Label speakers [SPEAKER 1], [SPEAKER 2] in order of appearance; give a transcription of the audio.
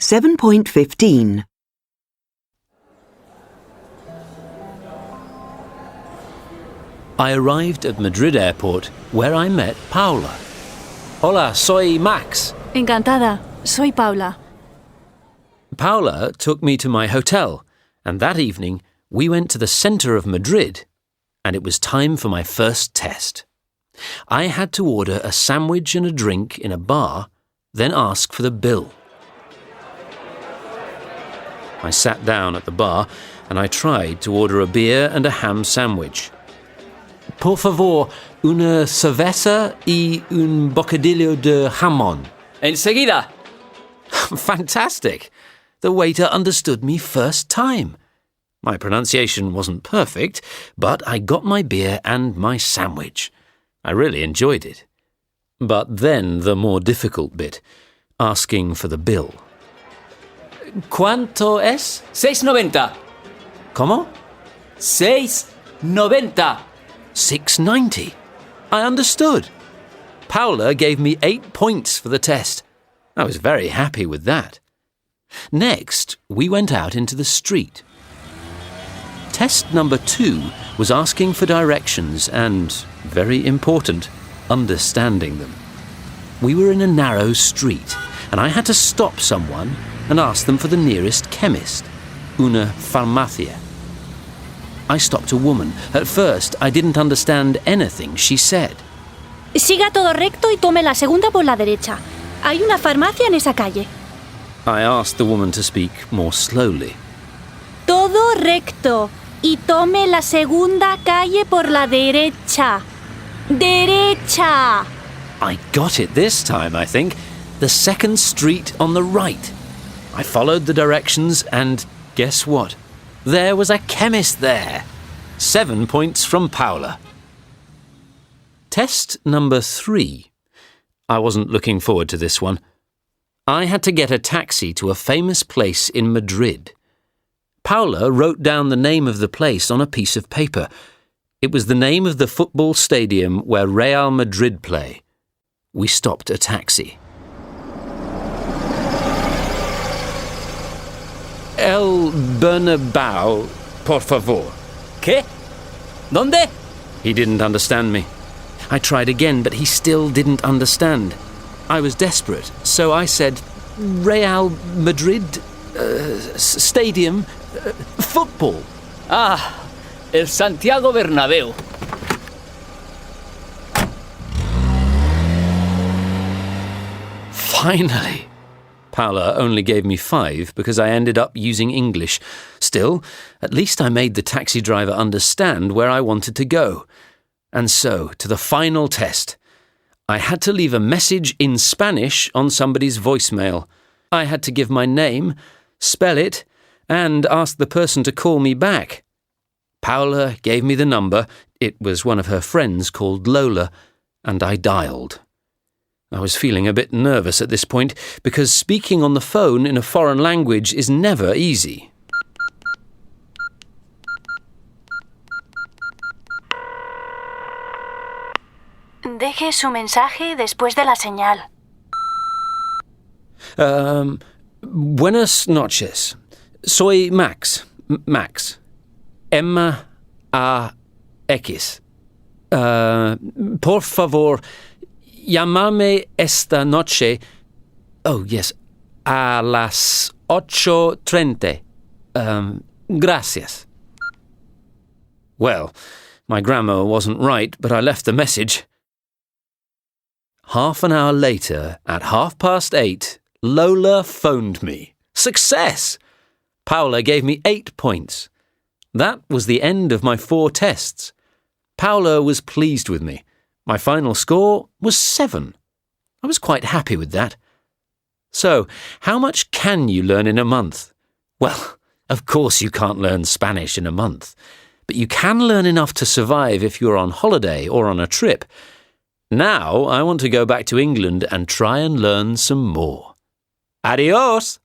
[SPEAKER 1] ex.7.15.
[SPEAKER 2] I arrived at Madrid airport where I met Paula. Hola, soy Max.
[SPEAKER 3] Encantada, soy Paula.
[SPEAKER 2] Paula took me to my hotel, and that evening we went to the centre of Madrid, and it was time for my first test. I had to order a sandwich and a drink in a bar, then ask for the bill. I sat down at the bar and I tried to order a beer and a ham sandwich. Por favor, una cerveza y un bocadillo de jamón.
[SPEAKER 4] Enseguida.
[SPEAKER 2] Fantastic! The waiter understood me first time. My pronunciation wasn't perfect, but I got my beer and my sandwich. I really enjoyed it. But then the more difficult bit, asking for the bill. ¿Cuánto es?
[SPEAKER 4] 6.90.
[SPEAKER 2] ¿Cómo?
[SPEAKER 4] 6.90.
[SPEAKER 2] 6.90. I understood. Paula gave me 8 points for the test. I was very happy with that. Next, we went out into the street. Test number 2 was asking for directions and, very important, understanding them. We were in a narrow street, and I had to stop someone and ask them for the nearest chemist, una farmacia. I stopped a woman. At first, I didn't understand anything she said.
[SPEAKER 3] Siga todo recto y tome la segunda por la derecha. Hay una farmacia en esa calle.
[SPEAKER 2] I asked the woman to speak more slowly.
[SPEAKER 3] Todo recto y tome la segunda calle por la derecha. Derecha.
[SPEAKER 2] I got it this time, I think. The second street on the right. I followed the directions and guess what? There was a chemist there. 7 points from Paula. Test number 3. I wasn't looking forward to this one. I had to get a taxi to a famous place in Madrid. Paula wrote down the name of the place on a piece of paper. It was the name of the football stadium where Real Madrid play. We stopped a taxi. El Bernabéu, por favor.
[SPEAKER 4] ¿Qué? ¿Dónde?
[SPEAKER 2] He didn't understand me. I tried again, but he still didn't understand. I was desperate, so I said, Real Madrid Stadium, football.
[SPEAKER 4] Ah, el Santiago Bernabéu.
[SPEAKER 2] Finally. Paula only gave me 5 because I ended up using English. Still, at least I made the taxi driver understand where I wanted to go. And so, to the final test. I had to leave a message in Spanish on somebody's voicemail. I had to give my name, spell it, and ask the person to call me back. Paula gave me the number. It was one of her friends called Lola, and I dialed. I was feeling a bit nervous at this point because speaking on the phone in a foreign language is never easy.
[SPEAKER 3] Deje su mensaje después de la señal.
[SPEAKER 2] Buenas noches. Soy Max. Max. M-A-X. Por favor, llamarme esta noche. Oh, yes. A las 8:30. Gracias. Well, my grammar wasn't right, but I left the message. Half an hour later, at 8:30, Lola phoned me. Success! Paula gave me 8 points. That was the end of my 4 tests. Paula was pleased with me. My final score was 7. I was quite happy with that. So, how much can you learn in a month? Well, of course you can't learn Spanish in a month, but you can learn enough to survive if you're on holiday or on a trip. Now I want to go back to England and try and learn some more. Adios!